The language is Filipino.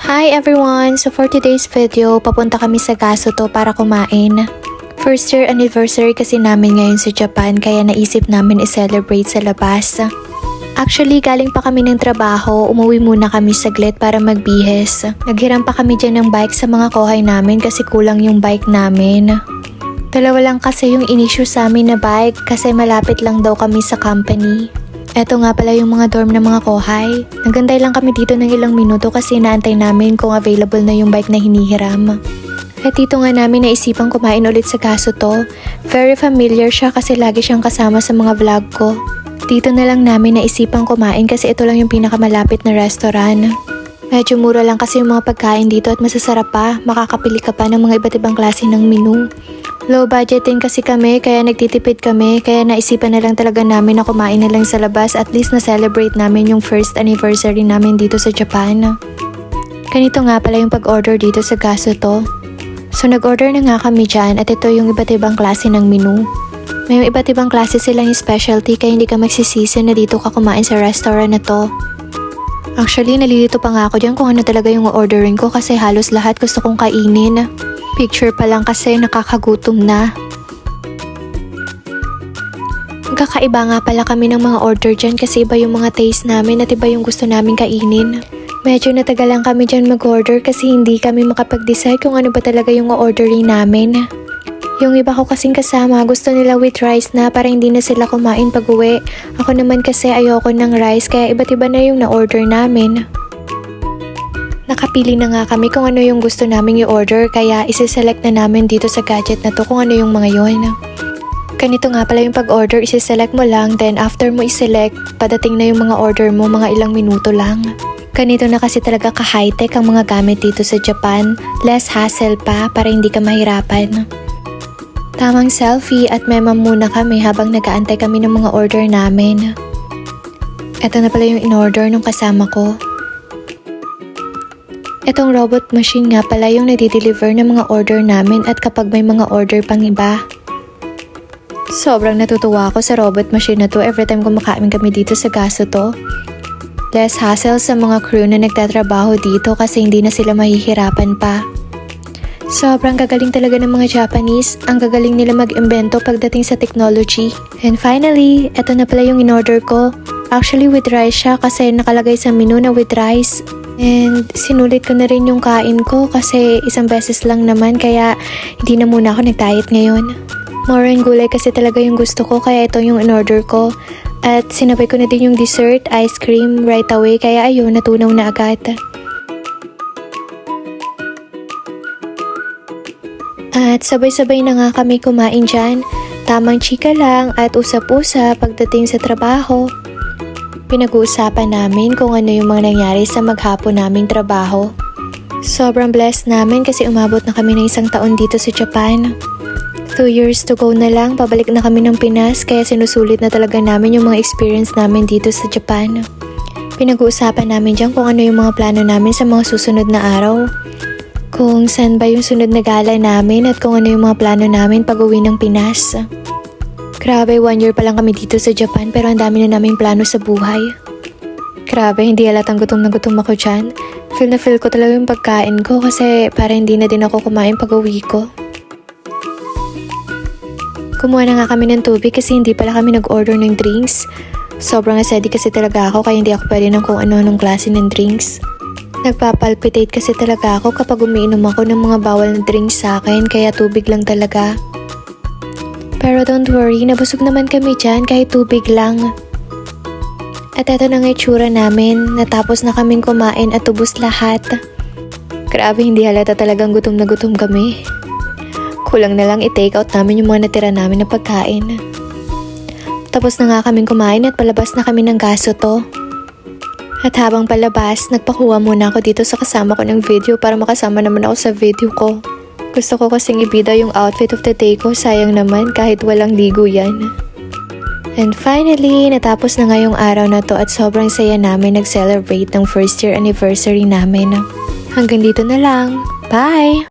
Hi everyone! So for today's video, papunta kami sa Gasuto para kumain. First year anniversary kasi namin ngayon sa Japan kaya naisip namin i-celebrate sa labas. Actually, galing pa kami ng trabaho, umuwi muna kami saglit para magbihes. Naghiram pa kami dyan ng bike sa mga kohay namin kasi kulang yung bike namin. Dalawa lang kasi yung in-issue sa amin na bike kasi malapit lang daw kami sa company. Eto nga pala yung mga dorm ng mga kohay. Nagantay lang kami dito ng ilang minuto kasi naantay namin kung available na yung bike na hinihiram. At dito nga namin naisipang kumain ulit sa Gasuto. Very familiar siya kasi lagi siyang kasama sa mga vlog ko. Dito na lang namin naisipang kumain kasi ito lang yung pinakamalapit na restaurant. Medyo mura lang kasi yung mga pagkain dito at masasarap pa. Makakapili ka pa ng mga iba't ibang klase ng menu. Low budget din kasi kami kaya nagtitipid kami kaya naisipan na lang talaga namin na kumain na lang sa labas at least na-celebrate namin yung first anniversary namin dito sa Japan. Ganito nga pala yung pag-order dito sa Gasuto. So nag-order na nga kami dyan at ito yung iba't ibang klase ng menu. May iba't ibang klase silang specialty kaya hindi ka magsisisi na dito ka kumain sa restaurant na to. Actually, nalilito pa nga ako dyan kung ano talaga yung ordering ko kasi halos lahat gusto kong kainin. Picture pa lang kasi nakakagutom na. Kakaiba nga pala kami ng mga order dyan kasi iba yung mga taste namin at iba yung gusto namin kainin. Medyo natagalan kami dyan mag-order kasi hindi kami makapag-decide kung ano ba talaga yung ordering namin. Yung iba ko kasing kasama gusto nila with rice na para hindi na sila kumain pag-uwi. Ako naman kasi ayoko ng rice kaya iba't iba na yung na-order namin. Nakapili na nga kami kung ano yung gusto naming i-order kaya isi-select na namin dito sa gadget na to kung ano yung mga yon. Ganito nga pala yung pag-order, isi-select mo lang then after mo i-select, padating na yung mga order mo mga ilang minuto lang. Ganito na kasi talaga ka-high-tech ang mga gamit dito sa Japan, less hassle pa para hindi ka mahirapan. Tamang selfie at mema muna kami habang nag-aantay kami ng mga order namin. Ito na pala yung in-order ng kasama ko. Itong robot machine nga pala yung nadi-deliver ng mga order namin at kapag may mga order pang iba. Sobrang natutuwa ako sa robot machine na to every time kumakain kami dito sa Gasuto. Less hassle sa mga crew na nagtatrabaho dito kasi hindi na sila mahihirapan pa. Sobrang gagaling talaga ng mga Japanese. Ang gagaling nila mag-imbento pagdating sa technology. And finally, eto na pala yung in-order ko. Actually with rice siya kasi nakalagay sa menu na with rice. And sinulit ko na rin yung kain ko kasi isang beses lang naman kaya hindi na muna ako nag-diet ngayon. More and gulay kasi talaga yung gusto ko kaya ito yung in-order ko. At sinabay ko na din yung dessert, ice cream right away kaya ayun, natunaw na agad. At sabay-sabay na nga kami kumain dyan. Tamang chika lang at usap-usap pagdating sa trabaho. Pinag-uusapan namin kung ano yung mga nangyari sa maghapon naming trabaho. Sobrang blessed namin kasi umabot na kami ng 1 taon dito sa Japan. 2 years to go na lang, pabalik na kami ng Pinas kaya sinusulit na talaga namin yung mga experience namin dito sa Japan. Pinag-uusapan namin dyan kung ano yung mga plano namin sa mga susunod na araw. Kung saan ba yung sunod na gala namin at kung ano yung mga plano namin pag-uwi ng Pinas. Grabe, 1 year pa lang kami dito sa Japan pero ang dami na naming plano sa buhay. Grabe, hindi halatang gutom na gutom ako dyan. Feel na feel ko talaga yung pagkain ko kasi para hindi na din ako kumain pag-uwi ko. Kumuha na nga kami ng tubig kasi hindi pala kami nag-order ng drinks. Sobrang acidic kasi talaga ako kaya hindi ako pwede ng kung ano-anong klase ng drinks. Nagpapalpitate kasi talaga ako kapag umiinom ako ng mga bawal na drinks sa akin kaya tubig lang talaga. Pero don't worry, nabusog naman kami dyan kahit tubig lang. At eto na nga itsura namin, natapos na kaming kumain at tubos lahat. Grabe, hindi halata talagang gutom na gutom kami. Kulang na lang i-take out namin yung mga natira namin na pagkain. Tapos na nga kaming kumain at palabas na kami ng Gasuto. At habang palabas, nagpakuha muna ako dito sa kasama ko ng video para makasama naman ako sa video ko. Gusto ko kasing ibida yung outfit of the day ko, sayang naman kahit walang ligo yan. And finally, natapos na nga yung araw na to at sobrang saya namin nag-celebrate ng first year anniversary namin. Hanggang dito na lang. Bye!